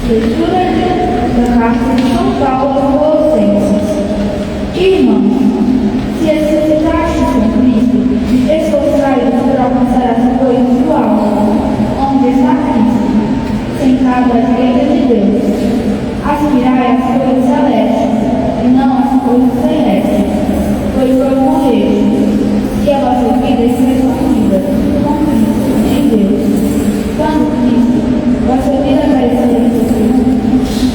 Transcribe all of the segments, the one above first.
Leitura da carta de São Paulo aos Colossenses. Irmãos, se exercitastes com Cristo, esforçai-vos por alcançar as coisas do alto, onde está Cristo, sentado à direita de Deus. Aspirai às coisas celestes, e não às coisas terrestres, pois foi morrer, e a vossa vida está escondida com Cristo em Deus. Quando Cristo, vossa vida aparecer em Cristo,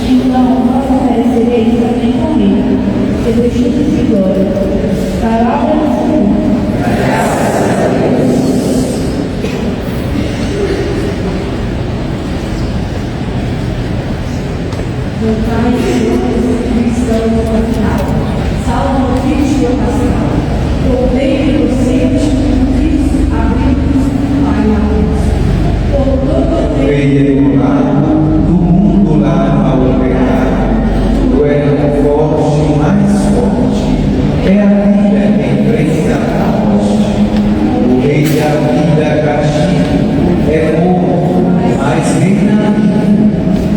então vós aparecereis também com Ele, revestidos de glória. Palavra do Senhor. Meu Pai, Senhor, cristão ocasional, salva o Cristo ocasional, tornei inocente, Cristo abriu Pai na luz. Por todo o tempo, do mundo lá ao pecado, tu és o forte, mais forte, é a vida que enfrenta a morte. O rei da vida castigo é morto, mas reina vivo.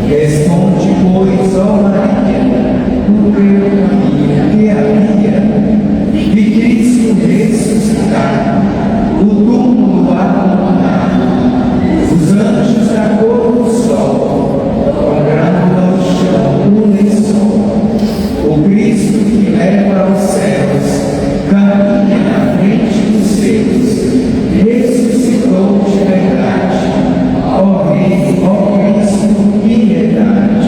Responde, pois, ó Maria, no teu caminho que havia de Cristo ressuscitar, o túmulo abandonado, os anjos da cor do sol, comprando ao chão o lençol. O Cristo que leva aos céus, caminha na frente dos seus, ressuscitou de verdade. Ó Rei, ó Cristo, piedade.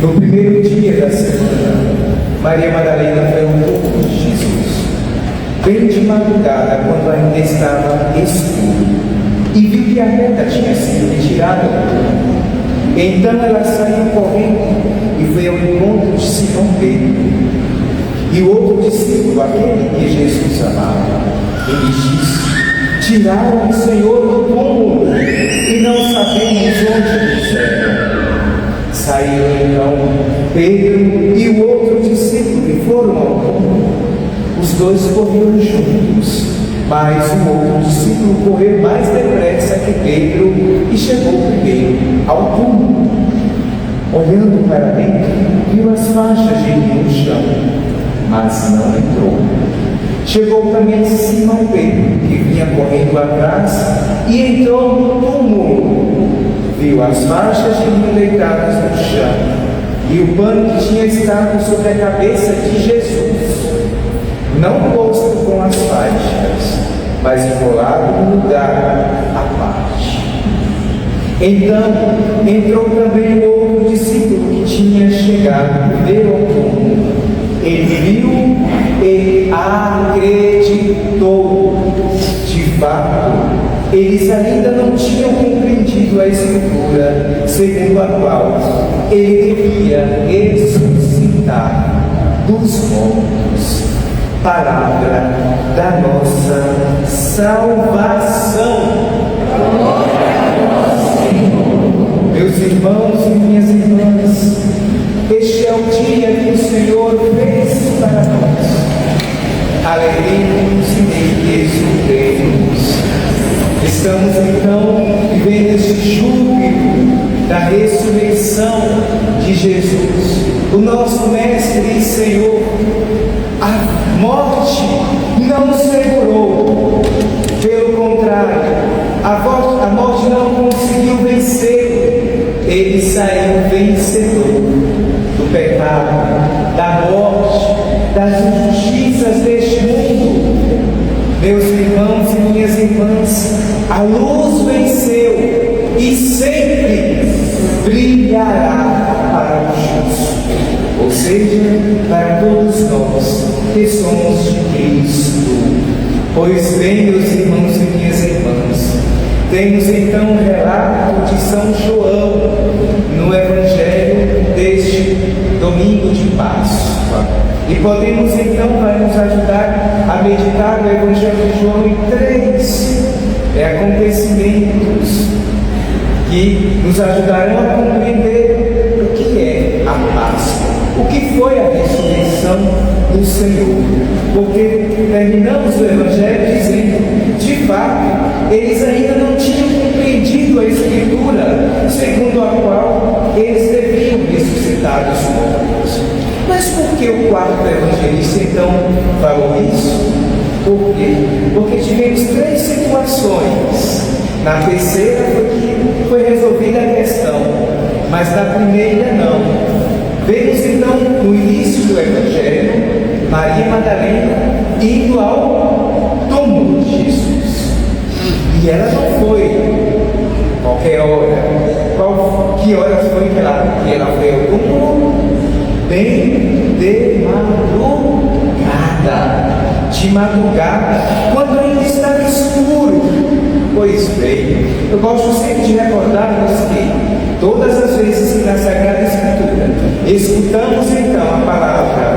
No primeiro dia da semana, Maria Madalena foi ao corpo de Jesus, bem de madrugada, quando ainda estava escuro, e viu que a pedra tinha sido retirada do túmulo. Então ela saiu correndo e foi ao encontro de Simão Pedro e o outro discípulo, aquele que Jesus amava. Ele disse: tiraram o Senhor do túmulo e não sabemos onde puseram. Saíram então Pedro e o outro discípulo e foram ao túmulo. Os dois correram juntos, mas o outro discípulo correu mais depressa que Pedro e chegou primeiro ao túmulo. Olhando para dentro, viu as faixas de linho no chão, mas não entrou. Chegou também Simão Pedro, que vinha correndo atrás, e entrou no túmulo. Viu as faixas de linho deitadas no chão e o pano que tinha estado sobre a cabeça de Jesus, não posto com as faixas, mas enrolado no lugar à parte. Então entrou também o outro discípulo que tinha chegado primeiro ao túmulo. Ele viu e acreditou. De fato, eles ainda não tinham compreendido a Escritura, segundo a qual ele devia ressuscitar dos mortos. Palavra da nossa salvação. Meus irmãos e minhas irmãs, este é o dia que o Senhor fez para nós. Alegremos e nele exultemos. Estamos então vivendo este júbilo da ressurreição de Jesus, o nosso Mestre e Senhor. A morte não nos segurou, pelo contrário, a morte não conseguiu vencer. Ele saiu vencedor do pecado, da morte, das injustiças deste mundo. Meus irmãos e minhas irmãs, a luz venceu e sempre brilhará para o justo, ou seja, para todos nós que somos de Cristo. Pois bem, meus irmãos e minhas irmãs, temos então um relato de São João no Evangelho deste domingo de Páscoa. E podemos então, vai nos ajudar a meditar no Evangelho de João em 3 acontecimentos que nos ajudarão a compreender o que é a Páscoa, o que foi a ressurreição do Senhor. Porque terminamos o Evangelho dizendo, de fato, eles ainda não tinham compreendido a Escritura, segundo a qual eles deviam ressuscitar dos mortos. Mas por que o quarto evangelista então falou isso? Por quê? Porque tivemos 3 situações. Na terceira foi resolvida a questão, mas na primeira não. Vemos então no início do Evangelho Maria Madalena indo ao túmulo de Jesus. E ela não foi qualquer hora. Que horas foi que ela foi ao túmulo? Bem de madrugada, quando ainda estava escuro. Pois bem, eu gosto sempre de recordar-nos que todas as vezes que na Sagrada Escritura escutamos então a palavra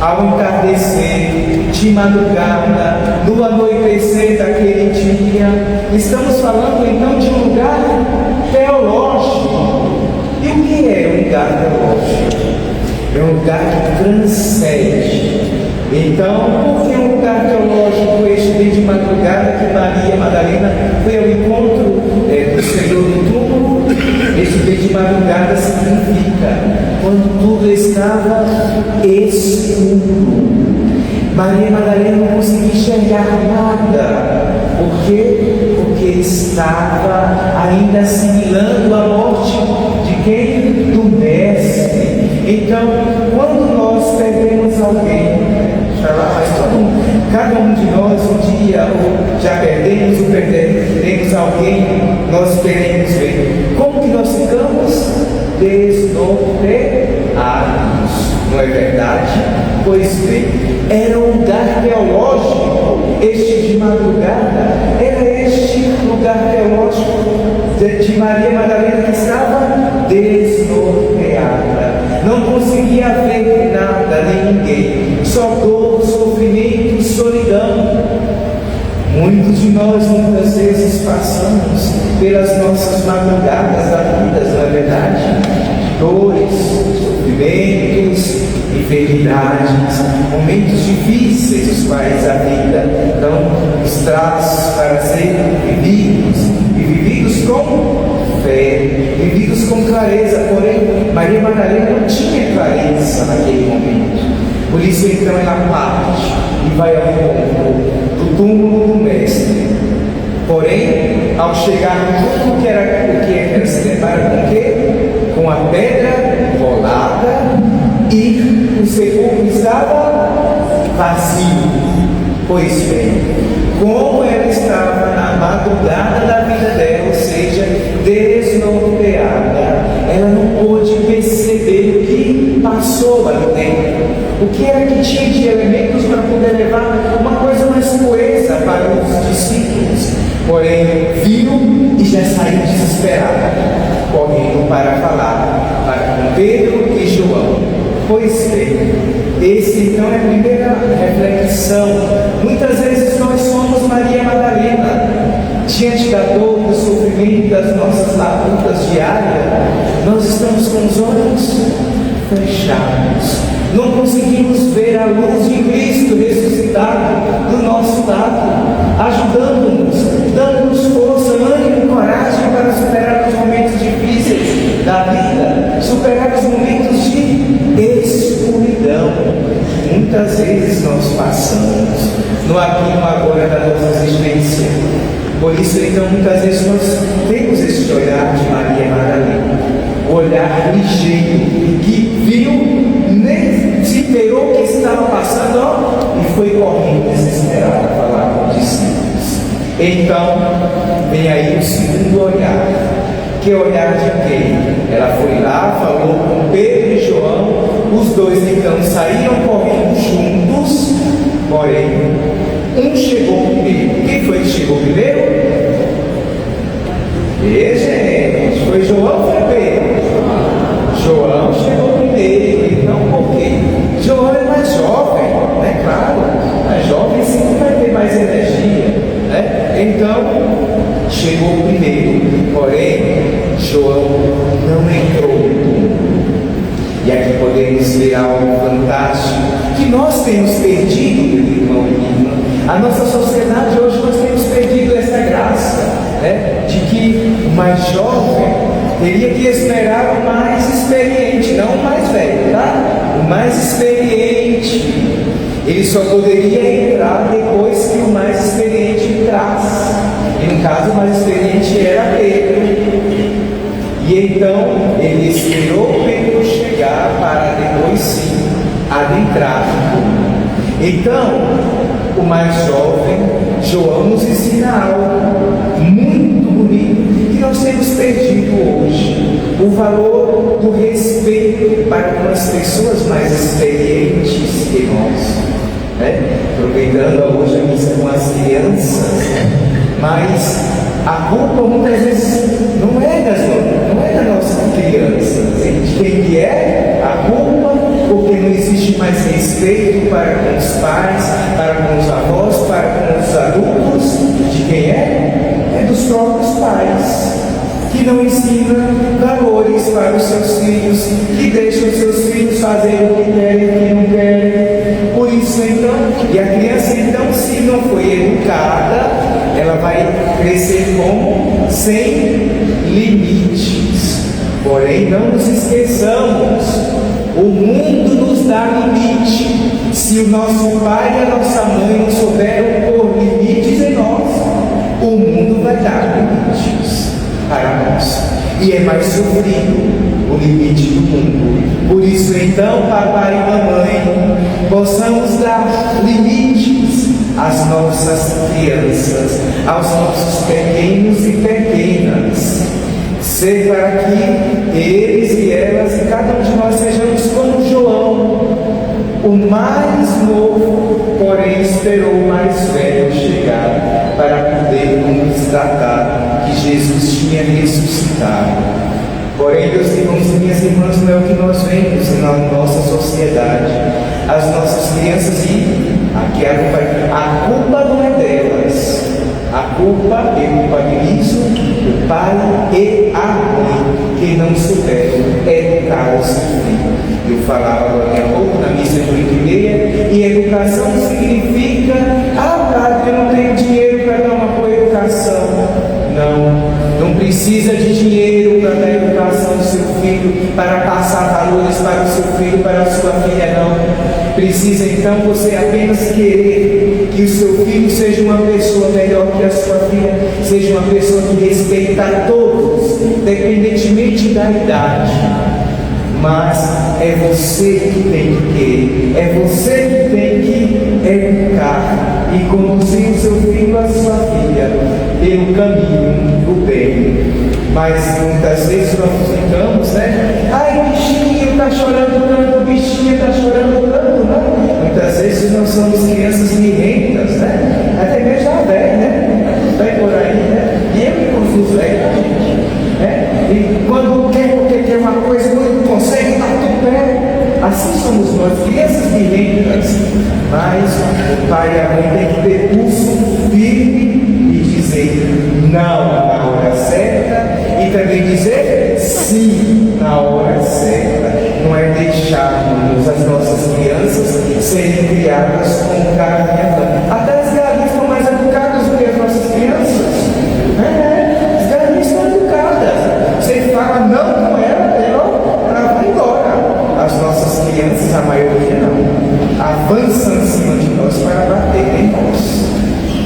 ao entardecer, de madrugada, no anoitecer daquele dia, estamos falando então de um lugar teológico. E o que é um lugar teológico? É um lugar que transcende. Então, por que um lugar teológico este dia de madrugada que Maria Madalena foi ao encontro do Senhor no túmulo? Este dia de madrugada significa quando tudo estava escuro. Maria Madalena não conseguia enxergar nada. Por quê? Porque estava ainda assimilando a morte de quem? Do Mestre. Então, quando nós perdemos alguém, mas cada um de nós um dia já perdemos ou perderemos alguém, nós queremos ver. Como que nós ficamos? Desnorteados, não é verdade? Pois bem, era um lugar teológico, este de madrugada, era este lugar teológico de Maria Madalena que estava desnorteada, não conseguia ver nada nem ninguém, só dor, sofrimento e solidão. Muitos de nós muitas vezes passamos pelas nossas madrugadas da vida, não é verdade? Dores, sofrimentos, enfermidades, momentos difíceis os quais a vida não nos traz para serem vividos, e vividos com fé, vividos com clareza. Porém, Maria Madalena não tinha clareza naquele momento. Por isso então ela parte e vai ao encontro do túmulo do Mestre. Porém, ao chegar no túmulo, o que era se depara com o quê? Com a pedra rolada e o sepulcro estava vazio. Pois bem, como ela estava na madrugada da vida dela, ou seja, desnorteada, ela não pôde perceber o que passou ali dentro. O que era que tinha de elementos para poder levar uma coisa mais coesa para os discípulos. Porém, viu e já saiu desesperada, correndo. para falar para Pedro e João. Pois bem, esse então é a primeira reflexão. Muitas vezes nós somos Maria Madalena. Diante da dor, do sofrimento, das nossas labutas diárias, nós estamos com os olhos fechados. Não conseguimos ver a luz de Cristo ressuscitado do nosso lado, ajudando-nos, dando-nos força, ânimo, coragem para superar os momentos difíceis da vida, superar os momentos de escuridão. Muitas vezes nós passamos no aqui e no agora da nossa existência. Por isso, então, muitas vezes nós temos esse olhar de Maria Madalena, o olhar ligeiro, que viu, nem se esperou o que estava passando, e foi correndo desesperado a falar com os discípulos. Então, vem aí o segundo olhar, que é o olhar de quem? Ela foi lá, falou com Pedro e João, os dois então saíram correndo juntos, porém, um chegou primeiro. Quem foi que chegou primeiro? Gente, foi João ou foi Pedro? João chegou primeiro. Então, por quê? João é mais jovem, né? Claro, mais jovem sempre vai ter mais energia, né? Então, chegou primeiro. Porém, João não entrou. E aqui podemos ver algo fantástico que nós temos perdido, meu irmão e minha irmã. A nossa sociedade hoje nós temos perdido essa graça, né, de que o mais jovem teria que esperar o mais experiente, não o mais velho, tá? O mais experiente. Ele só poderia entrar depois que o mais experiente entrasse. E no caso o mais experiente era Pedro. E então ele esperou Pedro chegar para depois sim adentrar. Então, o mais jovem, João, nos ensina algo muito bonito que nós temos perdido hoje: o valor do respeito para com as pessoas mais experientes que nós. Aproveitando hoje a missa com as crianças, mas a culpa muitas vezes não é das nossas crianças. De quem que é a culpa? Porque não existe mais respeito para com os pais, para com os avós, para com os adultos. De quem é? É dos próprios pais, que não ensinam valores para os seus filhos, que deixam os seus filhos fazerem o que querem e o que não querem. Por isso então, e a criança então, se não foi educada, ela vai crescer como? Sem limites. Porém, não nos esqueçamos, o mundo nos dá limite. Se o nosso pai e a nossa mãe não souberam pôr limites em nós, o mundo vai dar limites para nós. E é mais sofrido o limite do mundo. Por isso então, papai e mamãe, possamos dar limites às nossas crianças, aos nossos pequenos e pequenas, ser para que eles e elas e cada um de nós sejamos como João, o mais novo, porém esperou o mais velho chegar para poder constatar que Jesus tinha ressuscitado. Porém, meus irmãos e minhas irmãs, não é o que nós vemos na nossa sociedade. As nossas crianças, e aqui a culpa não é delas. A culpa, eu culpabilizo o pai e a mãe, que não souberam educar o seu filho. Eu falava agora há pouco na missa de 8h30, e educação significa: padre, eu não tenho dinheiro para dar uma boa educação. Não precisa de dinheiro para dar educação ao seu filho, para passar valores para o seu filho, para a sua filha, não. Precisa então você apenas querer que o seu filho seja uma pessoa melhor que a sua filha, seja uma pessoa que respeita a todos, independentemente da idade. Mas é você que tem que querer, é você que tem que educar e conduzir o seu filho, a sua filha, pelo caminho do bem. Mas muitas vezes nós ficamos, né? Ai, bichinho está chorando tanto, bichinha está chorando tanto, né? Muitas vezes nós somos crianças mirrentas, né? Até mesmo já velho, né? Vai por aí, né? E eu me confuso velho, gente. E quando Quando quer uma coisa, quando não consegue, está tudo pé. Assim somos nós, crianças birrentas. Mas o pai e a mãe têm que ter pulso firme e dizer não na hora certa e também dizer sim na hora certa. Não é deixarmos as nossas crianças serem criadas com carinho. Até as galinhas são mais educadas do que as nossas crianças. As galinhas são educadas. Você fala não com ela vai embora. As nossas crianças, a maioria não, avançam em cima de nós para bater em nós.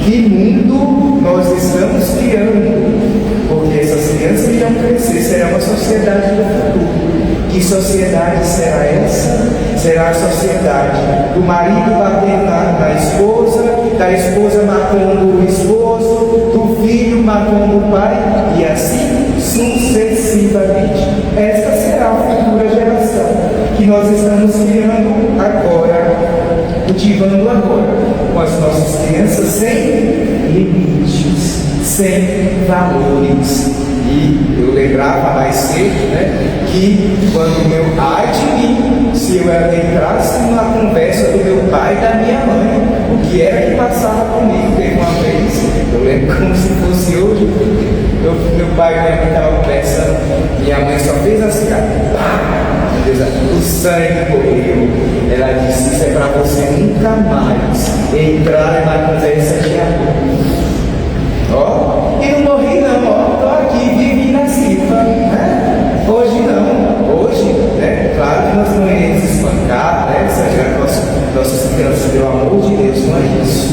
Que mundo nós estamos criando? Porque essas crianças irão crescer, será uma sociedade do futuro. Que sociedade será essa? Será a sociedade do marido batendo na esposa, da esposa matando o esposo, do filho matando o pai, e assim sucessivamente. Esta será a futura geração que nós estamos criando agora, cultivando agora, com as nossas crianças sem limites, sem valores. E eu lembrava mais cedo, que quando ai de mim, se eu entrasse numa conversa do meu pai e da minha mãe, o que era que passava comigo. Teve uma vez, eu lembro como se fosse hoje, meu pai e minha mãe estavam conversando, minha mãe só fez assim, o sangue correu. Ela disse: isso é para você nunca mais entrar na conversa de amor. E não morri não, estou aqui, vive na Silva, Hoje não, hoje, claro que nós não iremos espancar, sair nossas crianças, pelo amor de Deus, não é isso.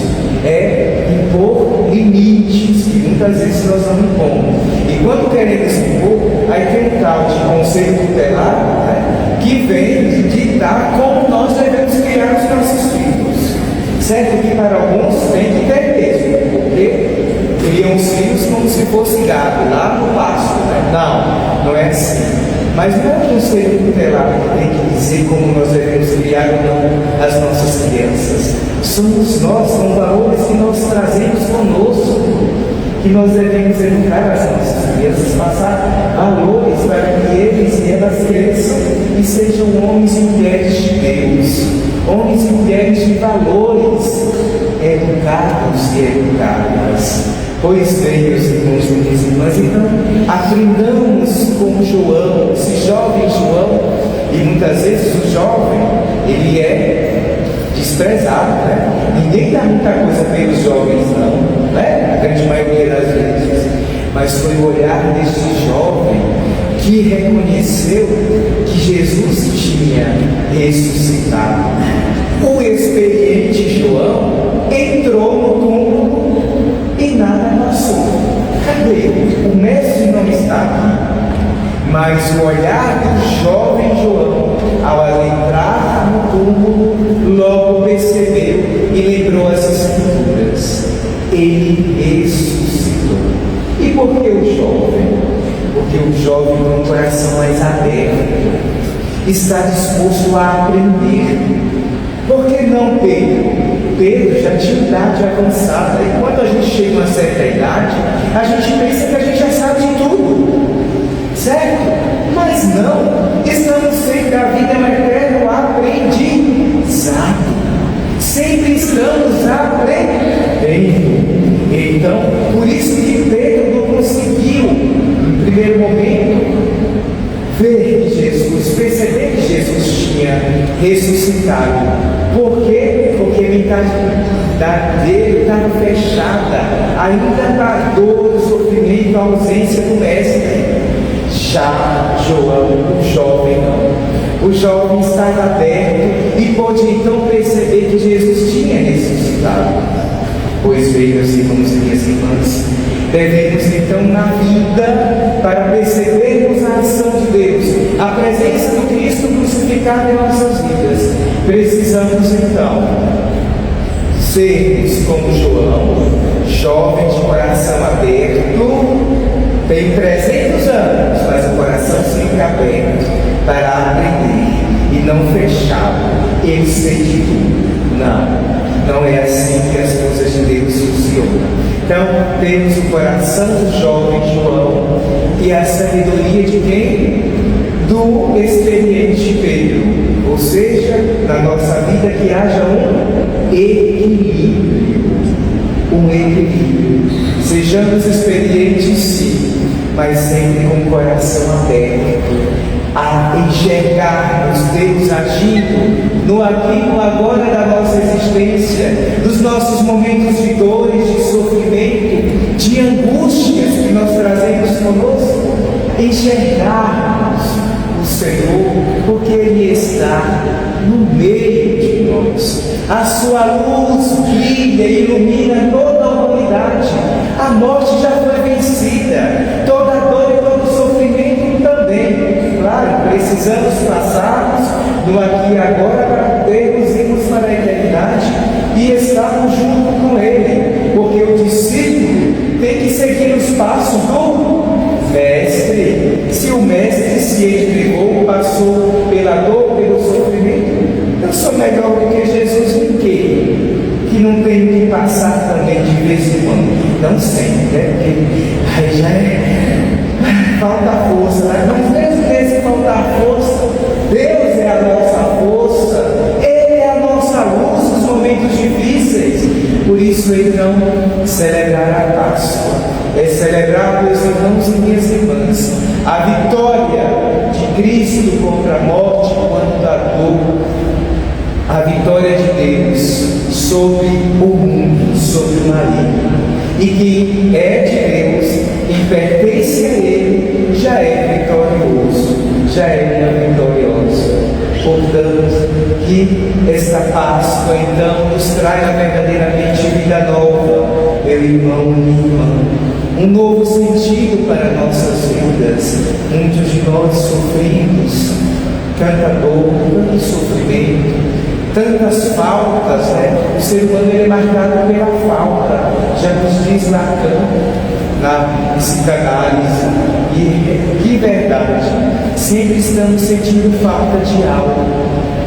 É impor limites que muitas vezes nós não impomos. E quando queremos impor, aí tem um tal de conselho tutelar, que vem ditar como nós devemos criar os nossos filhos. Certo que para alguns tem que ter mesmo, porque criam os filhos como se fosse gado, lá no pasto, Não é assim. Mas não é o conselho tutelar que tem que dizer como nós devemos criar ou não as nossas crianças. Somos nós, são valores que nós trazemos conosco, que nós devemos educar as nossas crianças, passar valores para que eles e elas cresçam e sejam homens e mulheres de Deus, homens e mulheres de valores, educados e educadas. Pois bem, meus irmãos e minhas irmãs, então aprendamos com João, esse jovem João, e muitas vezes o jovem, ele é desprezado, Ninguém dá muita coisa pelos jovens, não, A grande maioria das vezes. Mas foi o olhar deste jovem que reconheceu que Jesus tinha ressuscitado. O experiente João entrou no túmulo e nada passou. Cadê? O mestre não está aqui. Mas o olhar do jovem João, ao entrar no túmulo, logo percebeu e lembrou as Escrituras. Ele ressuscitou. E por que o jovem? Porque o jovem com o coração mais aberto está disposto a aprender. Por que não Pedro? Pedro já tinha idade avançada, e quando a gente chega a uma certa idade, a gente pensa que a gente já sabe de tudo, certo? Mas não, estamos sempre, a vida é um eterno aprendizado, sempre estamos aprendendo. Então, por isso que Pedro não conseguiu, no primeiro momento, ver que Jesus, perceber que Jesus tinha ressuscitado. Por quê? Porque a mentalidade dele estava fechada, ainda na dor, no sofrimento, a ausência do mestre. Já João, o jovem, não. O jovem estava aberto e pôde então perceber que Jesus tinha ressuscitado. Pois bem, meus irmãos e minhas irmãs, devemos então na vida, para percebermos a ação de Deus, a presença do Cristo crucificado em nossas vidas, precisamos então sermos como João, jovem de coração aberto, tem 300 anos, mas o coração sempre aberto para aprender e não fechado. Eu sei de tudo. Não. Não é assim que as coisas de Deus funcionam. Então, temos o coração do jovem João e a sabedoria de quem? Do experiente Pedro. Ou seja, na nossa vida que haja um equilíbrio. Um equilíbrio. Sejamos experientes, sim, mas sempre com o coração aberto a enxergarmos Deus agindo no aqui e no agora da nossa existência, nos nossos momentos de dores, de sofrimento, de angústias que nós trazemos conosco, enxergarmos o Senhor, porque Ele está no meio de nós. A sua luz brilha e ilumina toda a humanidade. A morte já foi vencida, toda a dor e todo o sofrimento também. Claro, precisamos passarmos do aqui e agora para podermos irmos para a eternidade e estarmos junto com Ele, porque o discípulo tem que seguir os passos do Mestre. Se o Mestre se entregou, passou pela dor, pelo sofrimento, eu sou melhor do que Jesus em quê? Que não tenho que passar também de vez em quando. Não sempre, né? Porque aí já falta força, né? Mas mesmo nesse faltar força, Deus é a nossa força, Ele é a nossa luz nos momentos difíceis. Por isso, então, celebrar a Páscoa é celebrar, meus irmãos e minhas irmãs, a vitória de Cristo contra a morte, contra a dor, a vitória de Deus sobre o mundo, sobre o maligno, e que é de Deus e pertence a Ele, já é vitorioso, já é vitorioso. Portanto, que esta Páscoa então nos traga verdadeiramente vida nova, meu irmão e minha irmã, um novo sentido para nossas vidas. Muitos de nós sofrimos tanta dor, tanto sofrimento, tantas faltas, né? O ser humano é marcado pela falta, já nos diz Lacan na psicanálise, e que verdade, sempre estamos sentindo falta de algo,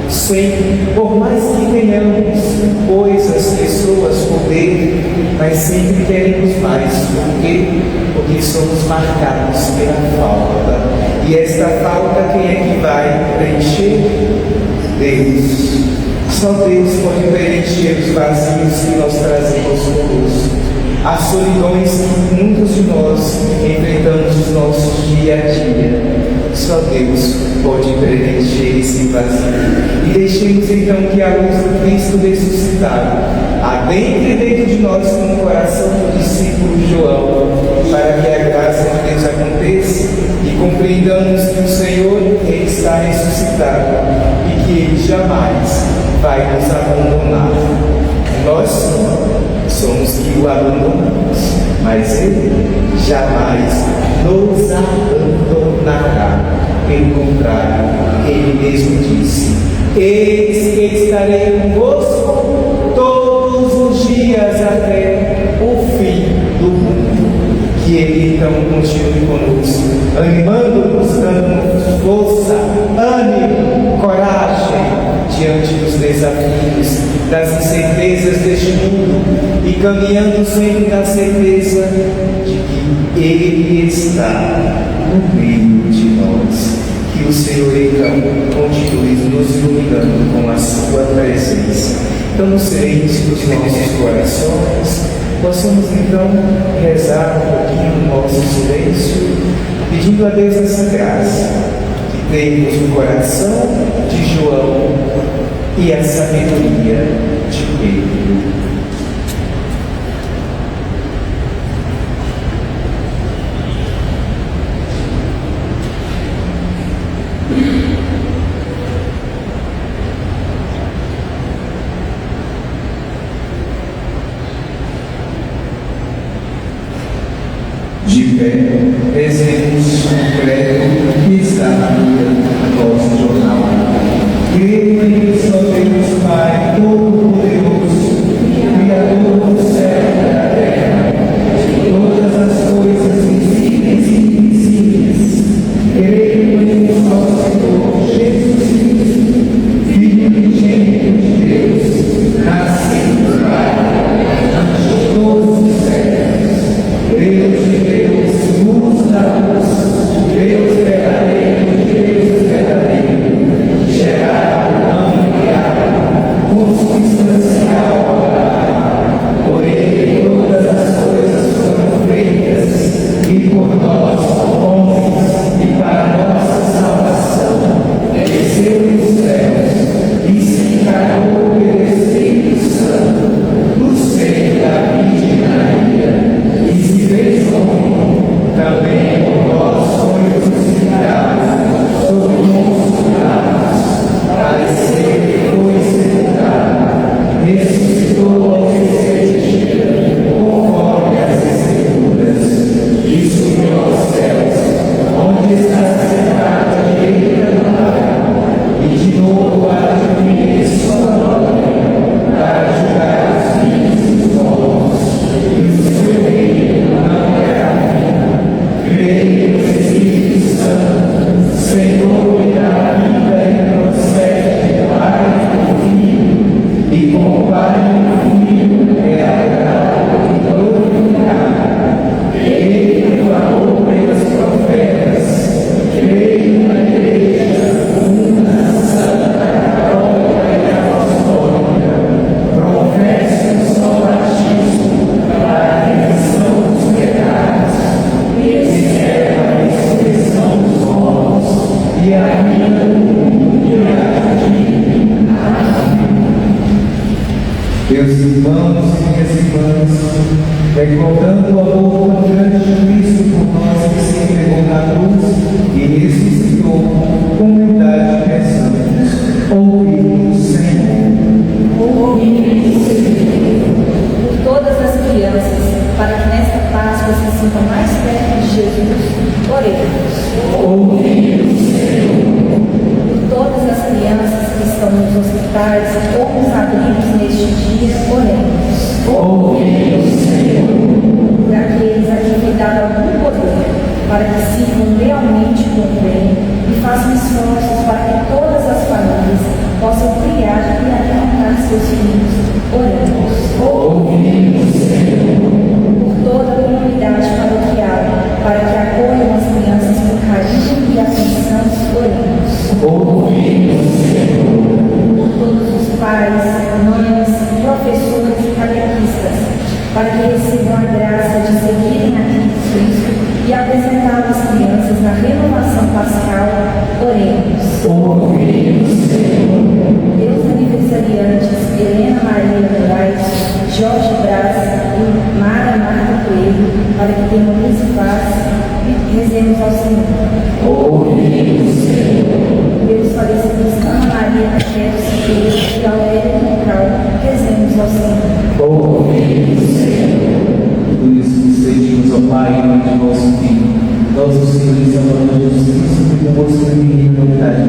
sempre, por mais que tenhamos coisas, pessoas, poder, mas sempre queremos mais. Por quê? Porque somos marcados pela falta, e esta falta quem é que vai preencher? Deus. Só Deus pode preencher os vazios que nós trazemos conosco, as solidões que muitos de nós enfrentamos nos nossos dia a dia. Só Deus pode preencher esse vazio. E deixemos então que a luz do Cristo ressuscitado adentre dentro de nós como o coração do discípulo João, para que a graça de Deus aconteça e compreendamos que o Senhor Ele está ressuscitado e que Ele jamais vai nos abandonar. Nós somos que o abandonamos, mas Ele jamais nos abandonará. Pelo contrário, Ele mesmo disse: eis que estarei convosco todos os dias até o fim do mundo. Que Ele então continue conosco, animando-nos, dando-nos força, ânimo, coragem diante dos desafios, das incertezas deste mundo, e caminhando sempre na certeza de que Ele está no meio de nós. Que o Senhor então continue nos iluminando com a sua presença. Então, no silêncio dos nossos corações, possamos então rezar um pouquinho no nosso silêncio, pedindo a Deus essa graça, que tenhamos o coração de João e a sabedoria de Pedro. De pé, rezemos o credo que está no nosso jornal. Creio em Deus, Pai Todo-Poderoso, a vida do mundo e há de vir. Meus irmãos e minhas irmãs, recordando o amor tão grande de Cristo por nós que se entregou na cruz e ressuscitou, com humildade peçamos, ouvi-nos, Senhor. Ouvi-nos, Senhor. Por todas as crianças, para que nesta Páscoa se sintam mais perto de Jesus, oremos. Ouvi-nos, Senhor. Por todas as crianças que estão nos hospitais ou nos abrigos neste dia, oremos. Ouvi-nos, Senhor. Por aqueles a quem foi dado algum poder, para que sirvam realmente com o bem e façam esforços para que todas as famílias possam criar e alimentar seus filhos, oremos. Ouvi-nos, Senhor. Por toda a comunidade paroquial, para que acolham as crianças com carinho e atenção, oremos. Ouvi-nos, Senhor. Por todos os pais, mães, professores e catequistas, para que recebam a graça de seguirem a Cristo e apresentar as crianças na renovação pascal, oremos. Ouvi-nos, Senhor. Meus aniversariantes, Helena Maria Moraes, Jorge Braz e Mara Marta Coelho, para que tenham luz e paz, e rezemos ao Senhor. Ouvi-nos, Senhor. Pelos falecidos Ana Maria Pacheco Siqueira e Aurélia Moncal, rezemos ao Senhor. Ouvi-nos, Senhor. Por isso nos pedimos, ó Pai, em nome de vosso Filho, nosso Senhor e Salvador Jesus Cristo, que convosco em unidade